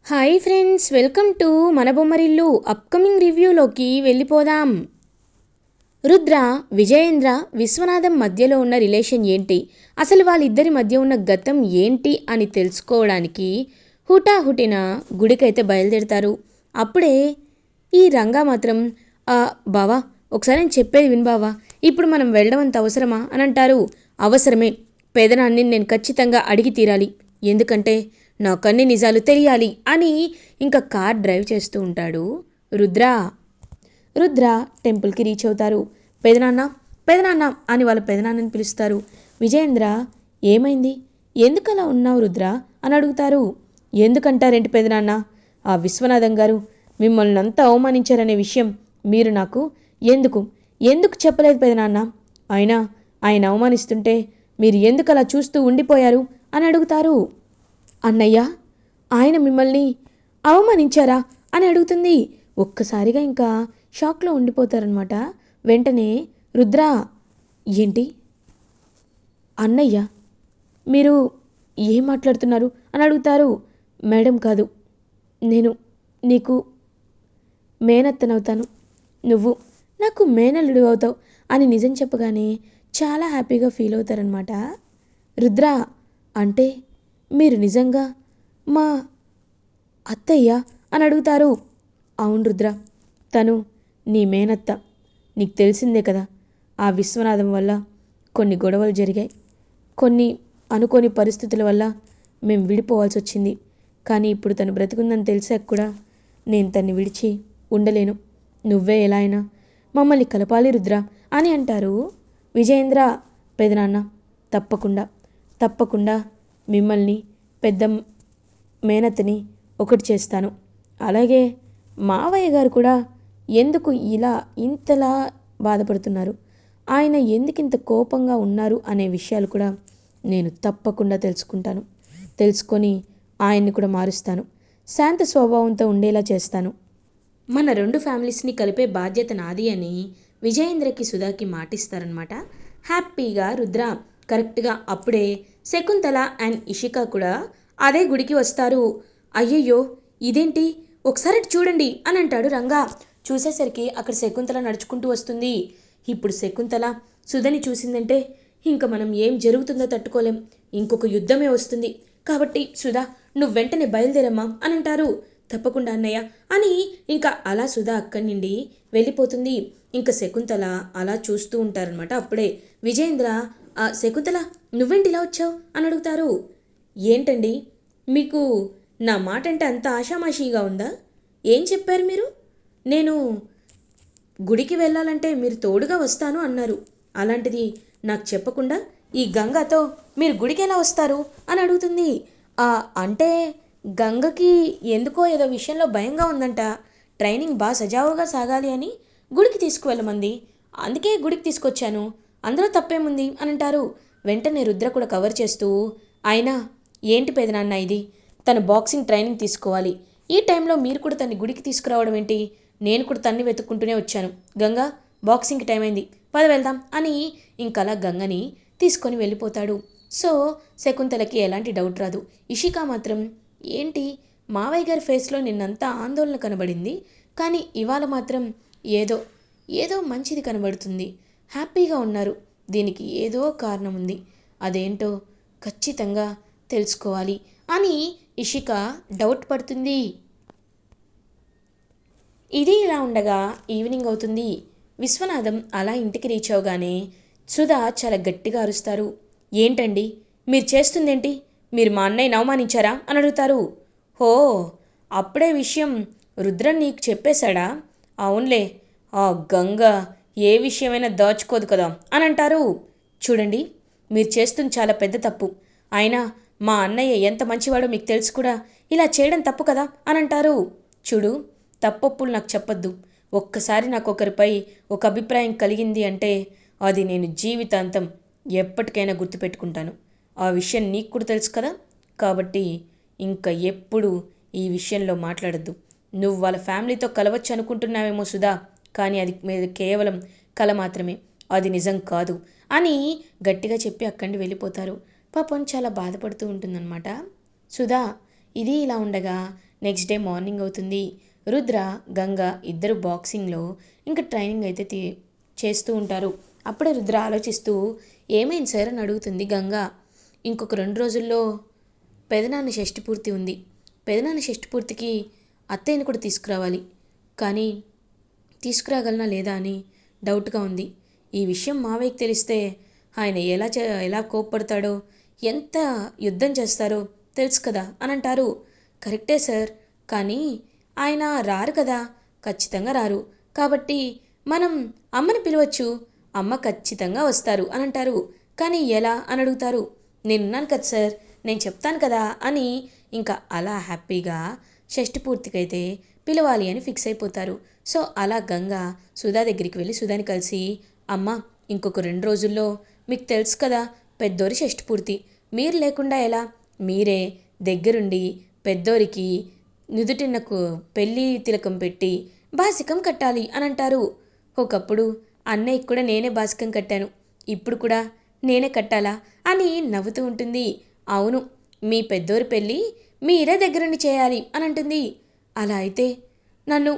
Hi friends, welcome to మన Bommarillu. Upcoming రివ్యూలోకి వెళ్ళిపోదాం. రుద్ర, విజయేంద్ర, విశ్వనాథం మధ్యలో ఉన్న రిలేషన్ ఏంటి, అసలు వాళ్ళిద్దరి మధ్య ఉన్న గతం ఏంటి అని తెలుసుకోవడానికి హుటాహుటిన గుడికైతే బయలుదేరుతారు. అప్పుడే ఈ రంగా మాత్రం బావా, ఒకసారి నేను చెప్పేది విను బావా, ఇప్పుడు మనం వెళ్ళడం అంత అవసరమా అని అంటారు. అవసరమే, పెదనాన్ని నేను ఖచ్చితంగా అడిగి తీరాలి, ఎందుకంటే నాకన్ని నిజాలు తెలియాలి అని ఇంకా కార్ డ్రైవ్ చేస్తూ ఉంటాడు రుద్ర. రుద్ర టెంపుల్కి రీచ్ అవుతారు. పెదనాన్న, పెదనాన్న అని వాళ్ళ పెదనాన్నని పిలుస్తారు. విజయేంద్ర, ఏమైంది, ఎందుకు అలా ఉన్నావు రుద్ర అని అడుగుతారు. ఎందుకంటారేంటి పెదనాన్న, ఆ విశ్వనాథం గారు మిమ్మల్ని అంతా అవమానించారనే విషయం మీరు నాకు ఎందుకు ఎందుకు చెప్పలేదు పెదనాన్న, అయినా ఆయన అవమానిస్తుంటే మీరు ఎందుకు అలా చూస్తూ ఉండిపోయారు అని అడుగుతారు. అన్నయ్య, ఆయన మిమ్మల్ని అవమానించారా అని అడుగుతుంది. ఒక్కసారిగా ఇంకా షాక్లో ఉండిపోతారనమాట. వెంటనే రుద్ర, ఏంటి అన్నయ్య, మీరు ఏం మాట్లాడుతున్నారు అని అడుగుతారు. మేడం కాదు, నేను నీకు మేనత్తనవుతాను, నువ్వు నాకు మేనల్లుడు అవుతావు అని నిజం చెప్పగానే చాలా హ్యాపీగా ఫీల్ అవుతారనమాట. రుద్ర, అంటే మీరు నిజంగా మా అత్తయ్య అని అడుగుతారు. అవును రుద్ర, తను నీ మేనత్త. నీకు తెలిసిందే కదా, ఆ విశ్వనాథం వల్ల కొన్ని గొడవలు జరిగాయి, కొన్ని అనుకోని పరిస్థితుల వల్ల మేము విడిపోవాల్సి వచ్చింది. కానీ ఇప్పుడు తను బ్రతికుందని తెలిసాక కూడా నేను తన్ని విడిచి ఉండలేను. నువ్వే ఎలా అయినా మమ్మల్ని కలపాలి రుద్ర అని అంటారు. విజయేంద్ర, పెదనాన్న, తప్పకుండా తప్పకుండా మిమ్మల్ని పెద్ద మేనత్తని ఒకటి చేస్తాను. అలాగే మావయ్య గారు కూడా ఎందుకు ఇలా ఇంతలా బాధపడుతున్నారు, ఆయన ఎందుకు ఇంత కోపంగా ఉన్నారు అనే విషయాలు కూడా నేను తప్పకుండా తెలుసుకుంటాను. తెలుసుకొని ఆయన్ని కూడా మారుస్తాను, శాంత స్వభావంతో ఉండేలా చేస్తాను. మన రెండు ఫ్యామిలీస్ని కలిపే బాధ్యత నాది అని విజయేంద్రకి సుధాకి మాటిస్తారనమాట. హ్యాపీగా రుద్ర. కరెక్ట్గా అప్పుడే శకుంతల అండ్ ఇషిక కూడా అదే గుడికి వస్తారు. అయ్యయ్యో, ఇదేంటి, ఒకసారి అటు చూడండి అని అంటాడు రంగా. చూసేసరికి అక్కడ శకుంతల నడుచుకుంటూ వస్తుంది. ఇప్పుడు శకుంతల సుధని చూసిందంటే ఇంకా మనం ఏం జరుగుతుందో తట్టుకోలేం, ఇంకొక యుద్ధమే వస్తుంది. కాబట్టి సుధా, నువ్వు వెంటనే బయలుదేరమ్మా అని అంటారు. తప్పకుండా అన్నయ్య అని ఇంకా అలా సుధా అక్కడి నుండి వెళ్ళిపోతుంది. ఇంకా శకుంతల అలా చూస్తూ ఉంటారనమాట. అప్పుడే విజయేంద్ర, శకుంతల నువ్వేంటి ఇలా వచ్చావు అని అడుగుతారు. ఏంటండి, మీకు నా మాట అంటే అంత ఆషామాషీగా ఉందా, ఏం చెప్పారు మీరు, నేను గుడికి వెళ్ళాలంటే మీరు తోడుగా వస్తాను అన్నారు, అలాంటిది నాకు చెప్పకుండా ఈ గంగతో మీరు గుడికి ఎలా వస్తారు అని అడుగుతుంది. అంటే గంగకి ఎందుకో ఏదో విషయంలో భయంగా ఉందంట, ట్రైనింగ్ బాగా సజావుగా సాగాలి అని గుడికి తీసుకువెళ్ళమంది, అందుకే గుడికి తీసుకొచ్చాను, అందులో తప్పేముంది అని అంటారు. వెంటనే రుద్ర కూడా కవర్ చేస్తూ, అయినా ఏంటి పెదనాన్న ఇది, తను బాక్సింగ్ ట్రైనింగ్ తీసుకోవాలి, ఈ టైంలో మీరు కూడా తన్ని గుడికి తీసుకురావడం ఏంటి, నేను కూడా తన్ని వెతుక్కుంటూనే వచ్చాను, గంగా బాక్సింగ్కి టైం అయింది, పద వెళ్దాం అని ఇంకలా గంగని తీసుకొని వెళ్ళిపోతాడు. సో శకుంతలకి ఎలాంటి డౌట్ రాదు. ఇషిక మాత్రం, ఏంటి మావయ్య గారి ఫేస్లో నిన్నంతా ఆందోళన కనబడింది, కానీ ఇవాళ మాత్రం ఏదో ఏదో మంచిది కనబడుతుంది, హ్యాపీగా ఉన్నారు, దీనికి ఏదో కారణం ఉంది, అదేంటో ఖచ్చితంగా తెలుసుకోవాలి అని ఇషిక డౌట్ పడుతుంది. ఇది ఇలా ఉండగా ఈవినింగ్ అవుతుంది. విశ్వనాథం అలా ఇంటికి రీచ్ అవగానే సుధా చాలా గట్టిగా అరుస్తారు. ఏంటండి మీరు చేస్తుందేంటి, మీరు మా అన్నయ్యని అవమానించారా అని అడుగుతారు. హో, అప్పుడే విషయం రుద్రన్ నీకు చెప్పేశాడా, అవునులే, ఆ గంగ ఏ విషయమైనా దాచుకోదు కదా అని అంటారు. చూడండి, మీరు చేస్తుంది చాలా పెద్ద తప్పు, అయినా మా అన్నయ్య ఎంత మంచివాడో మీకు తెలుసు కూడా ఇలా చేయడం తప్పు కదా అని అంటారు. చూడు, తప్పొప్పులు నాకు చెప్పొద్దు, ఒక్కసారి నాకు ఒకరిపై ఒక అభిప్రాయం కలిగింది అంటే అది నేను జీవితాంతం ఎప్పటికైనా గుర్తుపెట్టుకుంటాను, ఆ విషయం నీకు కూడా తెలుసు కదా, కాబట్టి ఇంకా ఎప్పుడు ఈ విషయంలో మాట్లాడద్దు, నువ్వు వాళ్ళ ఫ్యామిలీతో కలవచ్చు అనుకుంటున్నావేమో సుధా, కానీ అది మీద కేవలం కల మాత్రమే, అది నిజం కాదు అని గట్టిగా చెప్పి అక్కడి వెళ్ళిపోతారు. పాపం చాలా బాధపడుతూ ఉంటుందన్నమాట సుధా. ఇది ఇలా ఉండగా నెక్స్ట్ డే మార్నింగ్ అవుతుంది. రుద్ర, గంగ ఇద్దరు బాక్సింగ్లో ఇంకా ట్రైనింగ్ అయితే చేస్తూ ఉంటారు. అప్పుడే రుద్ర ఆలోచిస్తూ ఏమైంది సార్ అని అడుగుతుంది గంగ. ఇంకొక 2 రోజుల్లో పెదనాన్న షష్ఠి పూర్తి ఉంది. పెదనాన్న షష్ఠి పూర్తికి అత్తయ్యని కూడా తీసుకురావాలి. కానీ తీసుకురాగలనా లేదా అని డౌట్గా ఉంది. ఈ విషయం మావయ్యకి తెలిస్తే ఆయన ఎలా కోప్పడతాడో, ఎంత యుద్ధం చేస్తారో తెలుసు కదా అని అంటారు. కరెక్టే సార్, కానీ ఆయన రారు కదా. ఖచ్చితంగా రారు. కాబట్టి మనం అమ్మని పిలవచ్చు. అమ్మ ఖచ్చితంగా వస్తారు అని అంటారు. కానీ ఎలా అని అడుగుతారు. నేనున్నాను కదా సార్, నేను చెప్తాను కదా అని ఇంకా అలా హ్యాపీగా షష్ఠి పూర్తికైతే పిలవాలి అని ఫిక్స్ అయిపోతారు. సో అలా గంగ సుధా దగ్గరికి వెళ్ళి సుధాని కలిసి, అమ్మ ఇంకొక 2 రోజుల్లో మీకు తెలుసు కదా పెద్దోరి షష్ఠి పూర్తి, మీరు లేకుండా ఎలా? మీరే దగ్గరుండి పెద్దోరికి నుదుటిన్నకు పెళ్ళి తిలకం పెట్టి బాసికం కట్టాలి అని అంటారు. ఒకప్పుడు అన్నయ్యకి కూడా నేనే బాసికం కట్టాను, ఇప్పుడు కూడా నేనే కట్టాలా అని నవ్వుతూ ఉంటుంది. అవును, మీ పెద్దోరి పెళ్ళి మీరే దగ్గరుండి చేయాలి అని అంటుంది. అలా అయితే నన్ను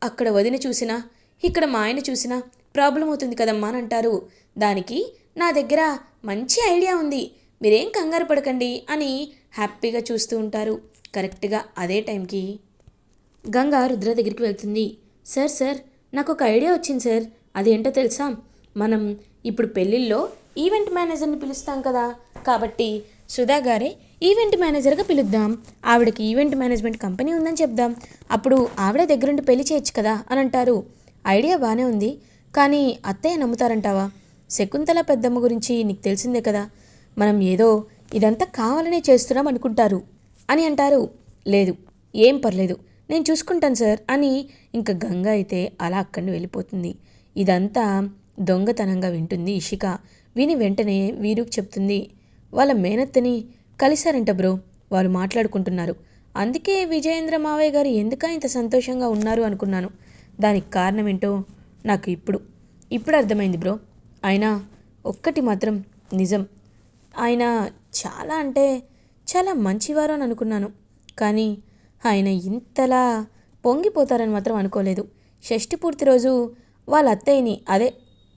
అక్కడ వదిన చూసినా ఇక్కడ మా ఆయన చూసినా ప్రాబ్లం అవుతుంది కదమ్మా అని అంటారు. దానికి నా దగ్గర మంచి ఐడియా ఉంది, మీరేం కంగారు పడకండి అని హ్యాపీగా చూస్తూ ఉంటారు. కరెక్ట్గా అదే టైంకి గంగ రుద్ర దగ్గరికి వెళ్తుంది. సార్ సార్, నాకు ఒక ఐడియా వచ్చింది సార్. అదేంటో తెలుసా? మనం ఇప్పుడు పెళ్ళిళ్ళలో ఈవెంట్ మేనేజర్ని పిలుస్తాం కదా, కాబట్టి సుధా గారే ఈవెంట్ మేనేజర్గా పిలుద్దాం. ఆవిడకి ఈవెంట్ మేనేజ్మెంట్ కంపెనీ ఉందని చెప్దాం. అప్పుడు ఆవిడే దగ్గరుండి పెళ్లి చేయొచ్చు కదా అని అంటారు. ఐడియా బాగానే ఉంది, కానీ అత్తయ్య నమ్ముతారంటావా? శకుంతల పెద్దమ్మ గురించి నీకు తెలిసిందే కదా, మనం ఏదో ఇదంతా కావాలనే చేస్తున్నాం అనుకుంటారు అని అంటారు. లేదు, ఏం పర్లేదు, నేను చూసుకుంటాను సార్ అని ఇంకా గంగ అయితే అలా అక్కడిని వెళ్ళిపోతుంది. ఇదంతా దొంగతనంగా వింటుంది ఇషిక. విని వెంటనే వీరుకు చెప్తుంది, వాళ్ళ మేనత్తని కలిశారంట బ్రో, వాళ్ళు మాట్లాడుకుంటున్నారు. అందుకే విజయేంద్ర మావయ్య గారు ఎందుక ఇంత సంతోషంగా ఉన్నారు అనుకున్నాను. దానికి కారణం ఏంటో నాకు ఇప్పుడు అర్థమైంది బ్రో. అయినా ఒక్కటి మాత్రం నిజం, ఆయన చాలా అంటే చాలా మంచివారు అని అనుకున్నాను, కానీ ఆయన ఇంతలా పొంగిపోతారని మాత్రం అనుకోలేదు. షష్ఠి పూర్తి రోజు వాళ్ళ అత్తయ్యని, అదే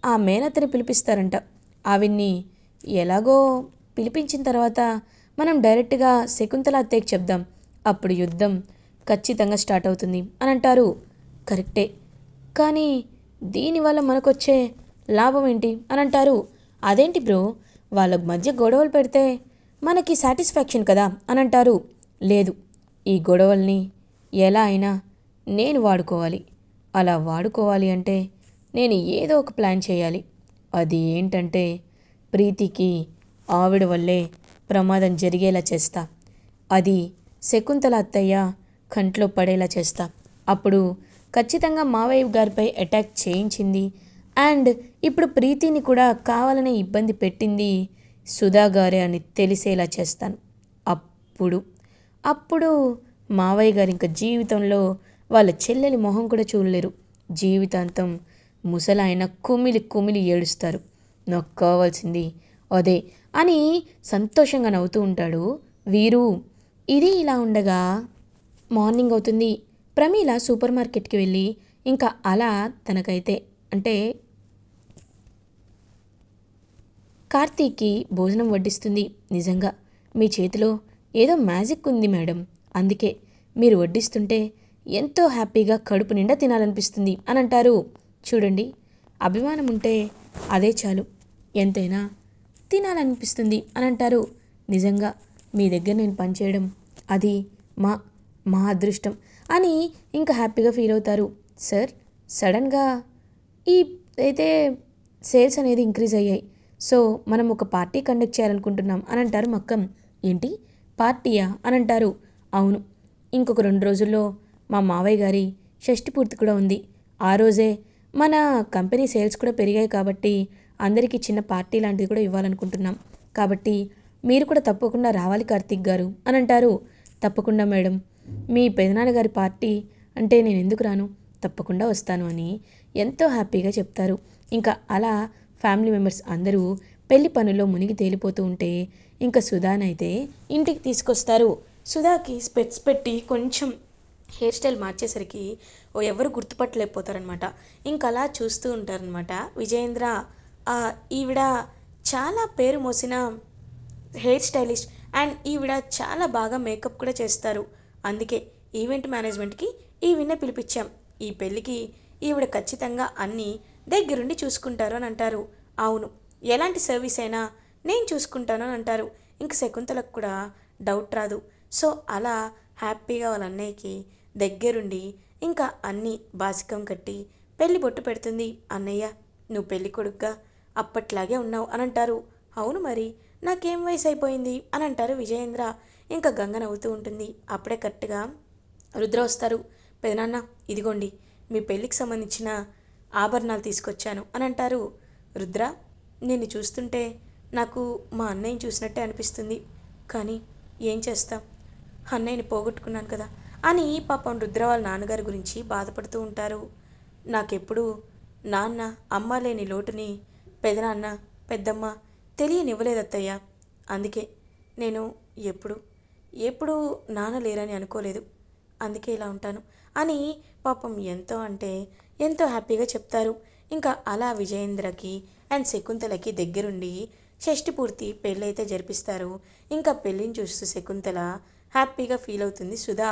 ఆ మేనత్తని పిలిపిస్తారంట. ఆవిడ్ని ఎలాగో పిలిపించిన తర్వాత మనం డైరెక్ట్గా శకుంతల అత్తయ్యకి చెప్దాం, అప్పుడు యుద్ధం ఖచ్చితంగా స్టార్ట్ అవుతుంది అని అంటారు. కరెక్టే, కానీ దీనివల్ల మనకొచ్చే లాభం ఏంటి అని అంటారు. అదేంటి బ్రో, వాళ్ళ మధ్య గొడవలు పెడితే మనకి సాటిస్ఫాక్షన్ కదా అని అంటారు. లేదు, ఈ గొడవల్ని ఎలా అయినా నేను వాడుకోవాలి. అలా వాడుకోవాలి అంటే నేను ఏదో ఒక ప్లాన్ చేయాలి. అది ఏంటంటే ప్రీతికి ఆవిడ వల్లే ప్రమాదం జరిగేలా చేస్తా. అది శకుంతల అత్తయ్య కంట్లో పడేలా చేస్తా. అప్పుడు ఖచ్చితంగా మావయ్య గారిపై అటాక్ చేయించింది అండ్ ఇప్పుడు ప్రీతిని కూడా కావాలనే ఇబ్బంది పెట్టింది సుధా గారే అని తెలిసేలా చేస్తాను. అప్పుడు అప్పుడు మావయ్య గారు ఇంకా జీవితంలో వాళ్ళ చెల్లెలి మొహం కూడా చూడలేరు. జీవితాంతం ముసలాయన కుమిలి కుమిలి ఏడుస్తారు. నాకు కావాల్సింది అదే అని సంతోషంగా నవ్వుతూ ఉంటాడు వీరు. ఇది ఇలా ఉండగా మార్నింగ్ అవుతుంది. ప్రమీల సూపర్ మార్కెట్కి వెళ్ళి ఇంకా అలా తనకైతే అంటే కార్తీక్కి భోజనం వడ్డిస్తుంది. నిజంగా మీ చేతిలో ఏదో మ్యాజిక్ ఉంది మేడం, అందుకే మీరు వడ్డిస్తుంటే ఎంతో హ్యాపీగా కడుపు నిండా తినాలనిపిస్తుంది అని అంటారు. చూడండి, అభిమానం ఉంటే అదే చాలు, ఎంతైనా తినాలనిపిస్తుంది అని అంటారు. నిజంగా మీ దగ్గర నేను పనిచేయడం అది మా మా అదృష్టం అని ఇంకా హ్యాపీగా ఫీల్ అవుతారు. సార్, సడన్గా ఈ అయితే సేల్స్ అనేది ఇంక్రీజ్ అయ్యాయి, సో మనం ఒక పార్టీ కండక్ట్ చేయాలనుకుంటున్నాం అని అంటారు మక్కం. ఏంటి పార్టీయా అని అంటారు. అవును, ఇంకొక 2 రోజుల్లో మా మావయ్య గారి షష్ఠి పూర్తి కూడా ఉంది. ఆ రోజే మన కంపెనీ సేల్స్ కూడా పెరిగాయి కాబట్టి అందరికీ చిన్న పార్టీ లాంటిది కూడా ఇవ్వాలనుకుంటున్నాం. కాబట్టి మీరు కూడా తప్పకుండా రావాలి కార్తీక్ గారు అని అంటారు. తప్పకుండా మేడం, మీ పెదనాన్నగారి పార్టీ అంటే నేను ఎందుకు రాను, తప్పకుండా వస్తాను అని ఎంతో హ్యాపీగా చెప్తారు. ఇంకా అలా ఫ్యామిలీ మెంబర్స్ అందరూ పెళ్లి పనుల్లో మునిగి తేలిపోతూ ఉంటే ఇంకా సుధానైతే ఇంటికి తీసుకొస్తారు. సుధాకి స్పెట్స్ పెట్టి కొంచెం హెయిర్ స్టైల్ మార్చేసరికి ఎవరు గుర్తుపట్టలేకపోతారనమాట. ఇంకా అలా చూస్తూ ఉంటారనమాట. విజయేంద్ర ఈవిడ చాలా పేరు మోసిన హెయిర్ స్టైలిస్ట్ అండ్ ఈవిడ చాలా బాగా మేకప్ కూడా చేస్తారు. అందుకే ఈవెంట్ మేనేజ్మెంట్కి ఈవిడ్నే పిలిపించాం. ఈ పెళ్ళికి ఈవిడ ఖచ్చితంగా అన్నీ దగ్గరుండి చూసుకుంటారు అని అంటారు. అవును, ఎలాంటి సర్వీస్ అయినా నేను చూసుకుంటాను అని అంటారు. ఇంక శకుంతలకు కూడా డౌట్ రాదు. సో అలా హ్యాపీగా వాళ్ళ అన్నయ్యకి దగ్గరుండి ఇంకా అన్నీ బాసికం కట్టి పెళ్లి బొట్టు పెడుతుంది. అన్నయ్య, నువ్వు పెళ్లి కొడుకుగా అప్పట్లాగే ఉన్నావు అని అంటారు. అవును మరి, నాకేం వయసు అయిపోయింది అని అంటారు విజయేంద్ర. ఇంకా గంగ నవ్వుతూ ఉంటుంది. అప్పుడే కరెక్ట్గా రుద్ర వస్తారు. పెదనాన్న, ఇదిగోండి మీ పెళ్ళికి సంబంధించిన ఆభరణాలు తీసుకొచ్చాను అని అంటారు. రుద్ర, నిన్ను చూస్తుంటే నాకు మా అన్నయ్యని చూసినట్టే అనిపిస్తుంది. కానీ ఏం చేస్తాం, అన్నయ్యని పోగొట్టుకున్నాను కదా అని పాపం రుద్ర వాళ్ళ నాన్నగారి గురించి బాధపడుతూ ఉంటారు. నాకెప్పుడు నాన్న అమ్మ లేని లోటుని పెదనాన్న పెద్దమ్మ తెలియనివ్వలేదత్తయ్య. అందుకే నేను ఎప్పుడు ఎప్పుడు నాన్న లేరని అనుకోలేదు. అందుకే ఇలా ఉంటాను అని పాపం ఎంతో అంటే ఎంతో హ్యాపీగా చెప్తారు. ఇంకా అలా విజయేంద్రకి అండ్ శకుంతలకి దగ్గరుండి షష్టి పూర్తి పెళ్ళైతే జరిపిస్తారు. ఇంకా పెళ్ళిని చూస్తూ శకుంతల హ్యాపీగా ఫీల్ అవుతుంది సుధా.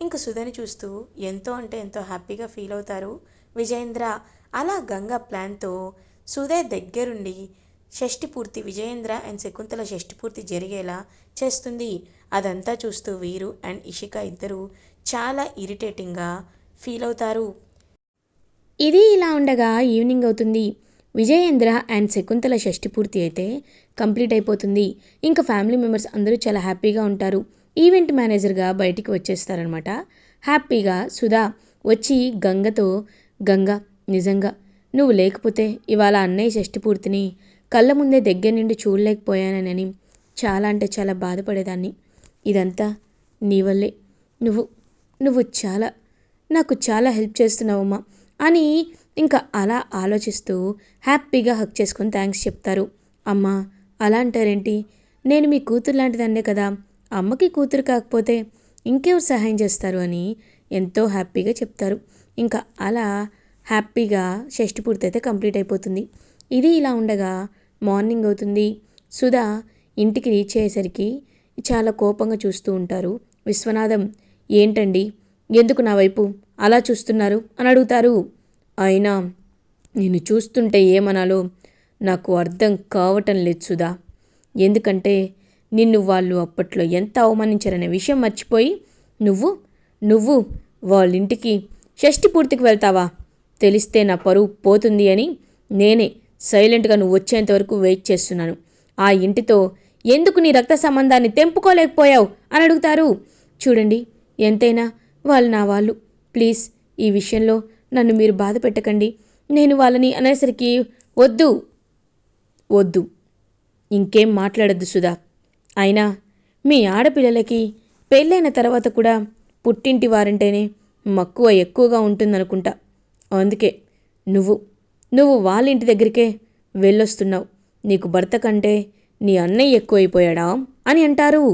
ఇంక సుధని చూస్తూ ఎంతో అంటే ఎంతో హ్యాపీగా ఫీల్ అవుతారు విజయేంద్ర. అలా గంగా ప్లాన్తో సుధే దగ్గరుండి షష్టి పూర్తి విజయేంద్ర అండ్ శకుంతల షష్టి పూర్తి జరిగేలా చేస్తుంది. అదంతా చూస్తూ వీరు అండ్ ఇషిక ఇద్దరు చాలా ఇరిటేటింగ్గా ఫీల్ అవుతారు. ఇది ఇలా ఉండగా ఈవినింగ్ అవుతుంది. విజయేంద్ర అండ్ శకుంతల షష్టి పూర్తి అయితే కంప్లీట్ అయిపోతుంది. ఇంకా ఫ్యామిలీ మెంబర్స్ అందరూ చాలా హ్యాపీగా ఉంటారు. ఈవెంట్ మేనేజర్గా బయటికి వచ్చేస్తారనమాట. హ్యాపీగా సుధా వచ్చి గంగతో, గంగ, నిజంగా నువ్వు లేకపోతే ఇవాళ అన్నయ్య షష్టి పూర్తిని కళ్ళ ముందే దగ్గర నుండి చూడలేకపోయానని చాలా అంటే చాలా బాధపడేదాన్ని. ఇదంతా నీ వల్లే. నువ్వు నువ్వు చాలా నాకు చాలా హెల్ప్ చేస్తున్నావమ్మా అని ఇంకా అలా ఆలోచిస్తూ హ్యాపీగా హక్ చేసుకొని థ్యాంక్స్ చెప్తారు. అమ్మా, అలా అంటారేంటి? నేను మీ కూతురు లాంటిదన్నే కదా. అమ్మకి కూతురు కాకపోతే ఇంకెవరు సహాయం చేస్తారు అని ఎంతో హ్యాపీగా చెప్తారు. ఇంకా అలా హ్యాపీగా షష్టి పూర్తి అయితే కంప్లీట్ అయిపోతుంది. ఇది ఇలా ఉండగా మార్నింగ్ అవుతుంది. సుధా ఇంటికి రీచ్ అయ్యేసరికి చాలా కోపంగా చూస్తూ ఉంటారు. విశ్వనాథం, ఏంటండి, ఎందుకు నా వైపు అలా చూస్తున్నారు అని అడుగుతారు. అయినా నిన్ను చూస్తుంటే ఏమనాలో నాకు అర్థం కావటం లేదు సుధా. ఎందుకంటే నిన్ను వాళ్ళు అప్పట్లో ఎంత అవమానించారనే విషయం మర్చిపోయి నువ్వు నువ్వు వాళ్ళింటికి షష్టి పూర్తికి వెళ్తావా? తెలిస్తే నా పరువు పోతుంది అని నేనే సైలెంట్గా నువ్వు వచ్చేంత వరకు వెయిట్ చేస్తున్నాను. ఆ ఇంటితో ఎందుకు నీ రక్త సంబంధాన్ని తెంపుకోలేకపోయావు అని అడుగుతారు. చూడండి, ఎంతైనా వాళ్ళు నా వాళ్ళు. ప్లీజ్ ఈ విషయంలో నన్ను మీరు బాధ పెట్టకండి. నేను వాళ్ళని అనేసరికి వద్దు వద్దు ఇంకేం మాట్లాడద్దు సుధా. అయినా మీ ఆడపిల్లలకి పెళ్ళైన తర్వాత కూడా పుట్టింటి వారంటేనే మక్కువ ఎక్కువగా ఉంటుందనుకుంటా. అందుకే నువ్వు నువ్వు వాళ్ళ ఇంటి దగ్గరికే వెళ్ళొస్తున్నావు. నీకు భర్త కంటే నీ అన్నయ్య ఎక్కువైపోయాడా అని అంటారు.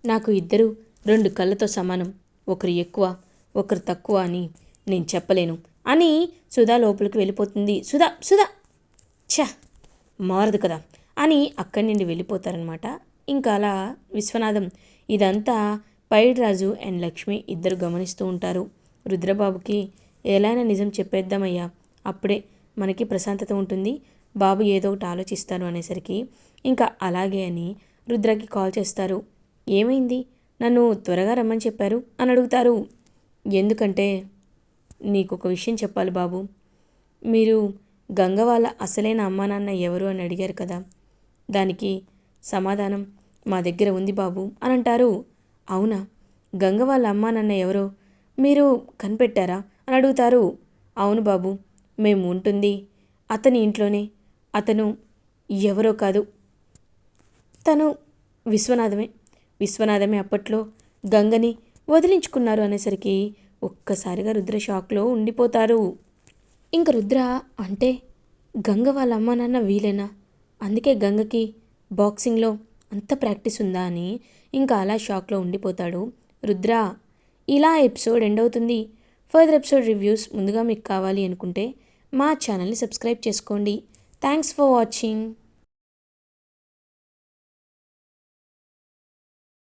నాకు ఇద్దరు రెండు కళ్ళతో సమానం. ఒకరు ఎక్కువ ఒకరు తక్కువ అని నేను చెప్పలేను అని సుధా లోపలికి వెళ్ళిపోతుంది. సుధా సుధా ఛ, మారదు కదా అని అక్కడి నుండి వెళ్ళిపోతారనమాట. ఇంకా అలా విశ్వనాథం ఇదంతా పైడిరాజు అండ్ లక్ష్మి ఇద్దరు గమనిస్తూ ఉంటారు. రుద్రబాబుకి ఎలాగైనా నిజం చెప్పేద్దామయ్యా, అప్పుడే మనకి ప్రశాంతత ఉంటుంది, బాబు ఏదో ఒకటి ఆలోచిస్తాను అనేసరికి ఇంకా అలాగే అని రుద్రకి కాల్ చేస్తారు. ఏమైంది, నన్ను త్వరగా రమ్మని చెప్పారు అని అడుగుతారు. ఎందుకంటే నీకు ఒక విషయం చెప్పాలి బాబు. మీరు గంగ వాళ్ళ అసలైన అమ్మా నాన్న ఎవరు అని అడిగారు కదా, దానికి సమాధానం మా దగ్గర ఉంది బాబు అని అంటారు. అవునా, గంగ వాళ్ళ అమ్మా నాన్న ఎవరో మీరు కనిపెట్టారా అని అడుగుతారు. అవును బాబు, మేము ఉంటుంది అతని ఇంట్లోనే. అతను ఎవరో కాదు, తను విశ్వనాథమే. విశ్వనాథమే అప్పట్లో గంగని వదిలించుకున్నారు అనేసరికి ఒక్కసారిగా రుద్ర షాక్లో ఉండిపోతారు. ఇంక రుద్ర అంటే గంగ వాళ్ళ అమ్మ నాన్న వీలేనా? అందుకే గంగకి బాక్సింగ్లో అంత ప్రాక్టీస్ ఉందా అని ఇంకా అలా షాక్లో ఉండిపోతాడు. రుద్ర, ఇలా ఎపిసోడ్ ఎండ్ అవుతుంది. ఫర్దర్ ఎపిసోడ్ రివ్యూస్ ముందుగా మీకు కావాలి అనుకుంటే మా ఛానల్ని సబ్స్క్రైబ్ చేసుకోండి. Thanks for watching.